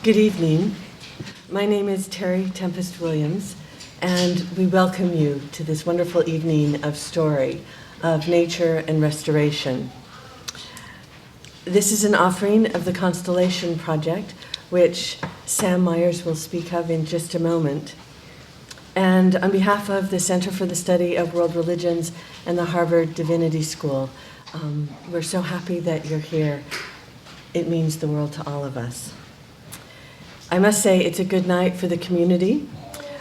Good evening. My name is Terry Tempest Williams, and we welcome you to this wonderful evening of story, of nature and restoration. This is an offering of the Constellation Project, which Sam Myers will speak of in just a moment. And on behalf of the Center for the Study of World Religions and the Harvard Divinity School, we're so happy that you're here. It means the world to all of us. I must say it's a good night for the community.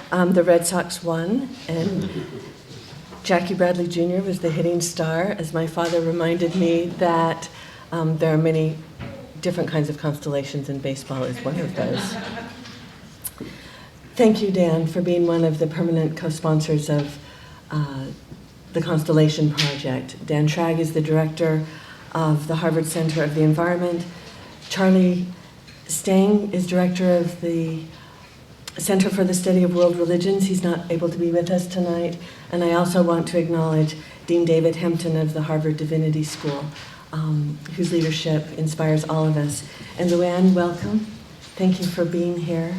The Red Sox won, and Jackie Bradley Jr. was the hitting star, as my father reminded me that there are many different kinds of constellations, and baseball is one of those. Thank you, Dan, for being one of the permanent co-sponsors of the Constellation Project. Dan Tragg is the director of the Harvard Center of the Environment. Charlie Stang is director of the Center for the Study of World Religions. He's not able to be with us tonight. And I also want to acknowledge Dean David Hempton of the Harvard Divinity School, whose leadership inspires all of us. And Luann, welcome. Thank you for being here.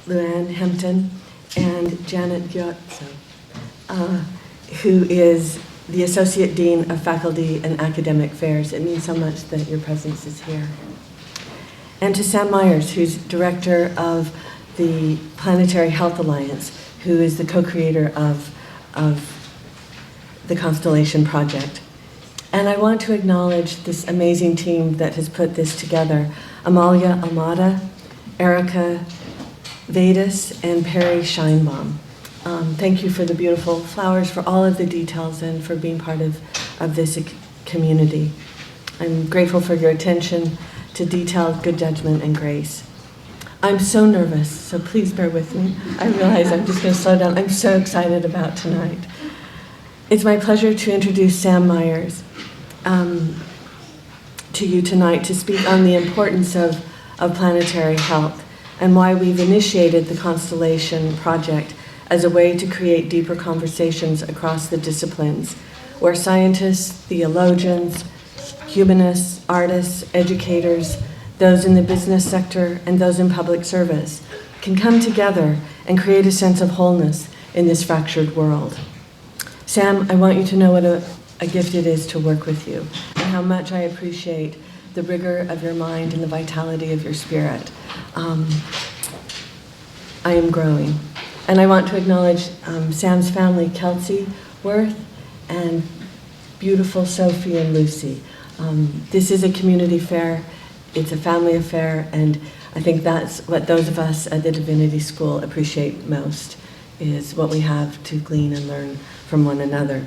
Luann Hempton and Janet Giotto, who is the Associate Dean of Faculty and Academic Affairs. It means so much that your presence is here. And to Sam Myers, who's director of the Planetary Health Alliance, who is the co-creator of the Constellation Project. And I want to acknowledge this amazing team that has put this together. Amalia Amada, Erica Vedis, and Perry Scheinbaum. Thank you for the beautiful flowers, for all of the details, and for being part of this community. I'm grateful for your attention to detail, good judgment, and grace. I'm so nervous, so please bear with me. I realize I'm just going to slow down. I'm so excited about tonight. It's my pleasure to introduce Sam Myers to you tonight to speak on the importance of planetary health and why we've initiated the Constellation Project as a way to create deeper conversations across the disciplines, where scientists, theologians, humanists, artists, educators, those in the business sector, and those in public service can come together and create a sense of wholeness in this fractured world. Sam, I want you to know what a gift it is to work with you, and how much I appreciate the rigor of your mind and the vitality of your spirit. I am growing. And I want to acknowledge Sam's family, Kelsey Worth, and beautiful Sophie and Lucy. This is a community fair, it's a family affair, and I think that's what those of us at the Divinity School appreciate most, is what we have to glean and learn from one another.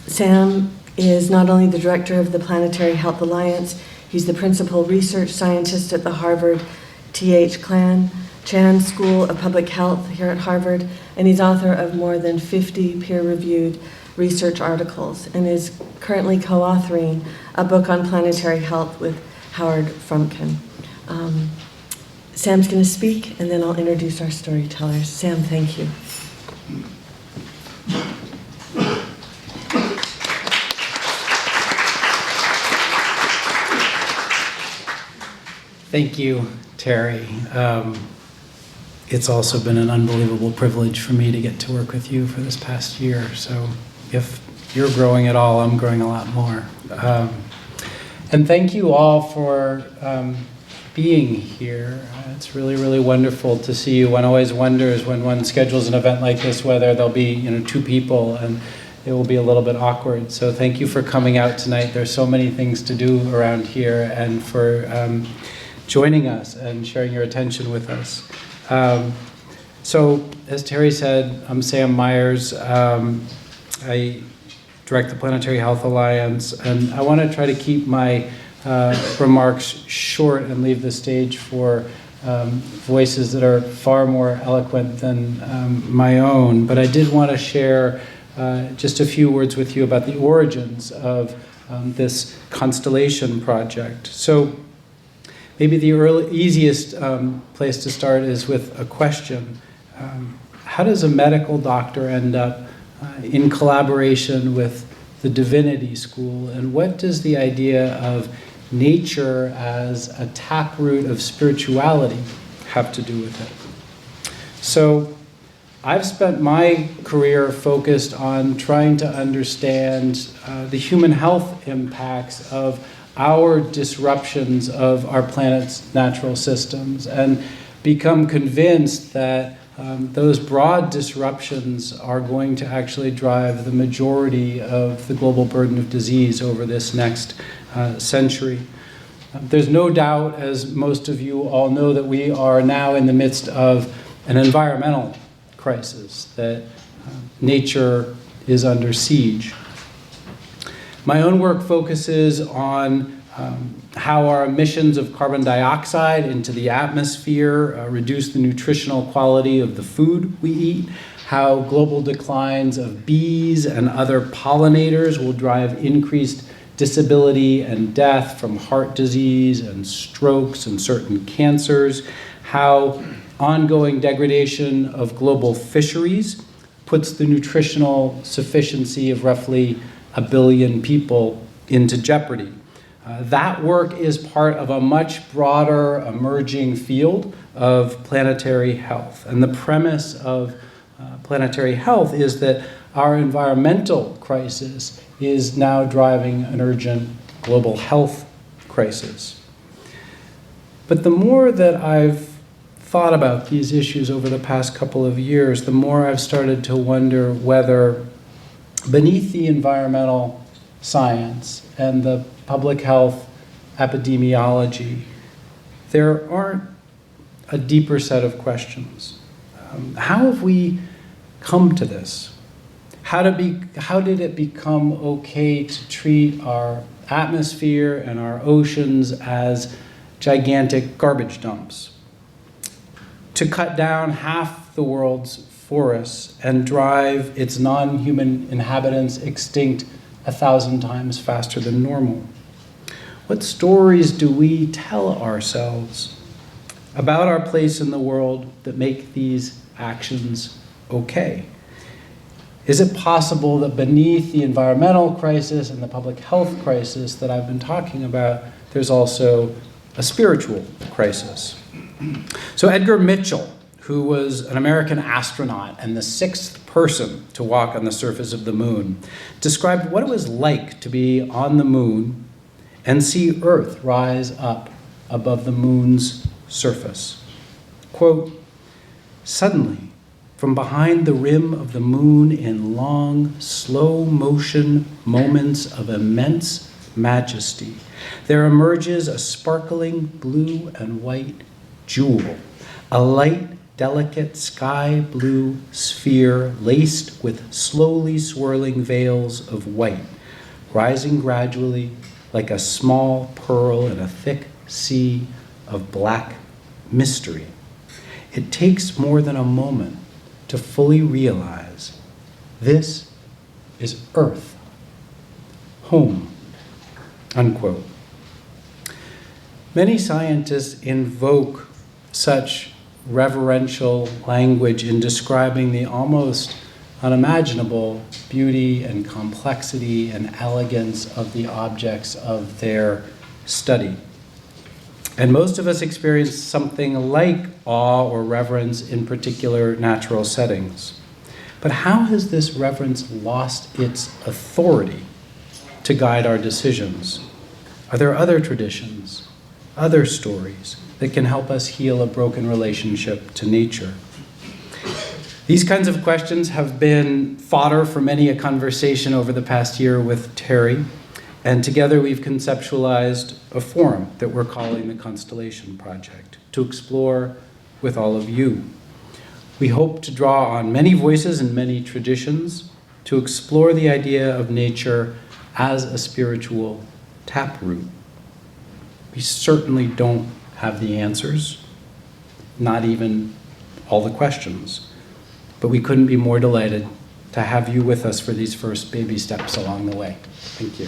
Sam is not only the director of the Planetary Health Alliance, he's the principal research scientist at the Harvard T.H. Chan School of Public Health here at Harvard, and he's author of more than 50 peer-reviewed research articles, and is currently co-authoring a book on planetary health with Howard Frumkin. Sam's going to speak, and then I'll introduce our storytellers. Sam, thank you. Thank you, Terry. It's also been an unbelievable privilege for me to get to work with you for this past year. So if you're growing at all, I'm growing a lot more. And thank you all for being here. It's really, really wonderful to see you. One always wonders when one schedules an event like this whether there'll be, two people, and it will be a little bit awkward. So thank you for coming out tonight. There's so many things to do around here, and for joining us and sharing your attention with us. So, as Terry said, I'm Sam Myers. I direct the Planetary Health Alliance, and I want to try to keep my remarks short and leave the stage for voices that are far more eloquent than my own. But I did want to share just a few words with you about the origins of this Constellation Project. So maybe the easiest place to start is with a question. How does a medical doctor end up in collaboration with the Divinity School, and what does the idea of nature as a taproot of spirituality have to do with it? So I've spent my career focused on trying to understand the human health impacts of our disruptions of our planet's natural systems, and become convinced that those broad disruptions are going to actually drive the majority of the global burden of disease over this next century. There's no doubt, as most of you all know, that we are now in the midst of an environmental crisis, that nature is under siege. My own work focuses on how our emissions of carbon dioxide into the atmosphere reduce the nutritional quality of the food we eat, how global declines of bees and other pollinators will drive increased disability and death from heart disease and strokes and certain cancers, how ongoing degradation of global fisheries puts the nutritional sufficiency of roughly 1 billion people into jeopardy. That work is part of a much broader emerging field of planetary health. And the premise of planetary health is that our environmental crisis is now driving an urgent global health crisis. But the more that I've thought about these issues over the past couple of years, the more I've started to wonder whether beneath the environmental science and the public health epidemiology, there aren't a deeper set of questions. How have we come to this? How did it become okay to treat our atmosphere and our oceans as gigantic garbage dumps? To cut down half the world's forests and drive its non-human inhabitants extinct 1,000 times faster than normal? What stories do we tell ourselves about our place in the world that make these actions okay? Is it possible that beneath the environmental crisis and the public health crisis that I've been talking about, there's also a spiritual crisis? So Edgar Mitchell, who was an American astronaut and the 6th person to walk on the surface of the moon, described what it was like to be on the moon and see Earth rise up above the moon's surface. Quote, "Suddenly, from behind the rim of the moon in long, slow motion moments of immense majesty, there emerges a sparkling blue and white jewel, a light, delicate sky blue sphere laced with slowly swirling veils of white, rising gradually like a small pearl in a thick sea of black mystery. It takes more than a moment to fully realize this is Earth, home," unquote. Many scientists invoke such reverential language in describing the almost unimaginable beauty and complexity and elegance of the objects of their study. And most of us experience something like awe or reverence in particular natural settings. But how has this reverence lost its authority to guide our decisions? Are there other traditions, other stories that can help us heal a broken relationship to nature? These kinds of questions have been fodder for many a conversation over the past year with Terry, and together we've conceptualized a forum that we're calling the Constellation Project to explore with all of you. We hope to draw on many voices and many traditions to explore the idea of nature as a spiritual taproot. We certainly don't have the answers, not even all the questions. But we couldn't be more delighted to have you with us for these first baby steps along the way. Thank you.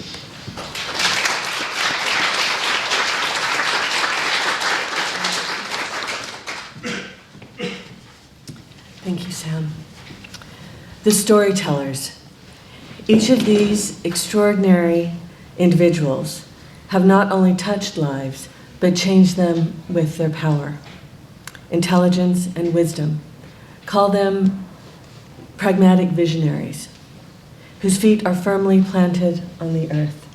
Thank you, Sam. The storytellers. Each of these extraordinary individuals have not only touched lives, but changed them with their power, intelligence, and wisdom. Call them pragmatic visionaries, whose feet are firmly planted on the earth.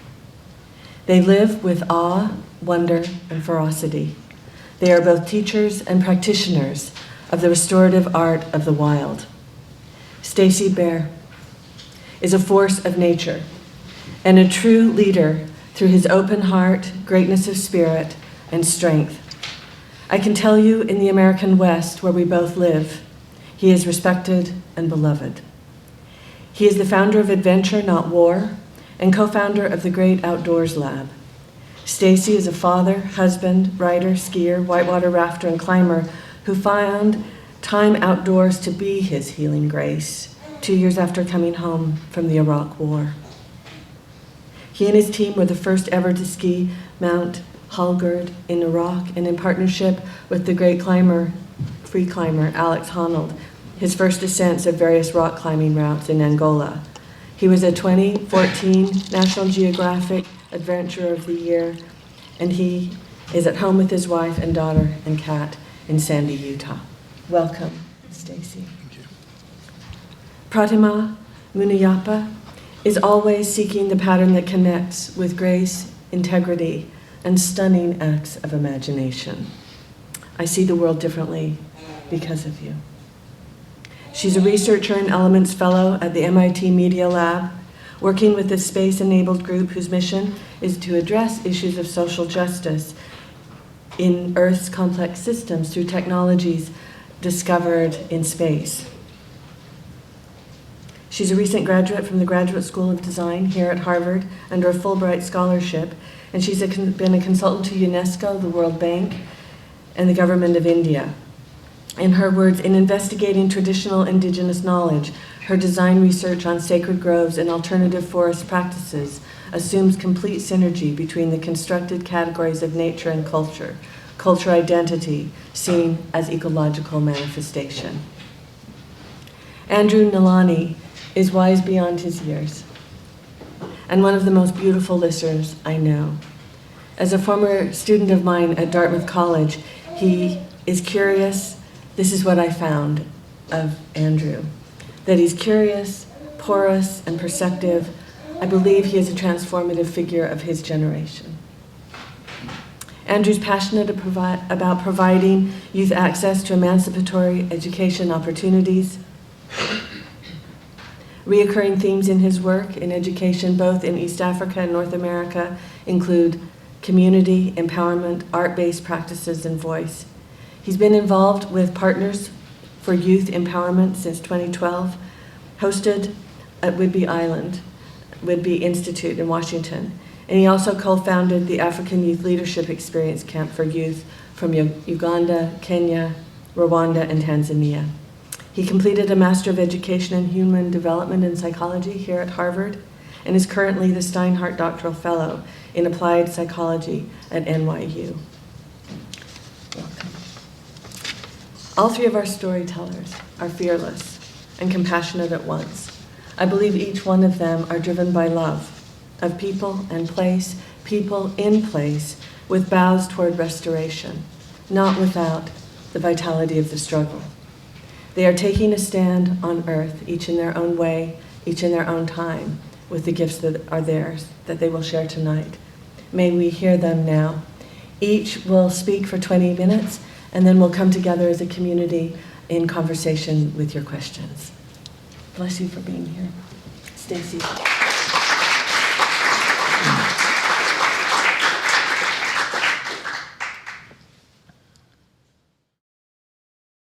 They live with awe, wonder, and ferocity. They are both teachers and practitioners of the restorative art of the wild. Stacy Bear is a force of nature and a true leader through his open heart, greatness of spirit, and strength. I can tell you, in the American West, where we both live, he is respected and beloved. He is the founder of Adventure Not War and co-founder of the Great Outdoors Lab. Stacy is a father, husband, writer, skier, whitewater rafter, and climber who found time outdoors to be his healing grace 2 years after coming home from the Iraq War. He and his team were the first ever to ski Mount Halgerd in Iraq, and in partnership with the great free climber Alex Honnold, his first ascents of various rock climbing routes in Angola. He was a 2014 National Geographic Adventurer of the Year, and he is at home with his wife and daughter and cat in Sandy, Utah. Welcome, Stacy. Thank you. Pratima Muniyappa is always seeking the pattern that connects with grace, integrity, and stunning acts of imagination. I see the world differently because of you. She's a researcher and Elements Fellow at the MIT Media Lab, working with a space-enabled group whose mission is to address issues of social justice in Earth's complex systems through technologies discovered in space. She's a recent graduate from the Graduate School of Design here at Harvard under a Fulbright scholarship, and she's been a consultant to UNESCO, the World Bank, and the government of India. In her words, in investigating traditional indigenous knowledge, her design research on sacred groves and alternative forest practices assumes complete synergy between the constructed categories of nature and culture identity seen as ecological manifestation. Andrew Nalani is wise beyond his years and one of the most beautiful listeners I know. As a former student of mine at Dartmouth College, he is curious. This is what I found of Andrew, that he's curious, porous, and perceptive. I believe he is a transformative figure of his generation. Andrew's passionate about providing youth access to emancipatory education opportunities. Reoccurring themes in his work in education, both in East Africa and North America, include community, empowerment, art-based practices, and voice. He's been involved with Partners for Youth Empowerment since 2012, hosted at Whidbey Institute in Washington, and he also co-founded the African Youth Leadership Experience Camp for youth from Uganda, Kenya, Rwanda, and Tanzania. He completed a Master of Education in Human Development and Psychology here at Harvard and is currently the Steinhardt Doctoral Fellow in Applied Psychology at NYU. Welcome. All three of our storytellers are fearless and compassionate at once. I believe each one of them are driven by love of people and place, people in place, with bows toward restoration, not without the vitality of the struggle. They are taking a stand on earth, each in their own way, each in their own time, with the gifts that are theirs, that they will share tonight. May we hear them now. Each will speak for 20 minutes, and then we'll come together as a community in conversation with your questions. Bless you for being here. Stacy.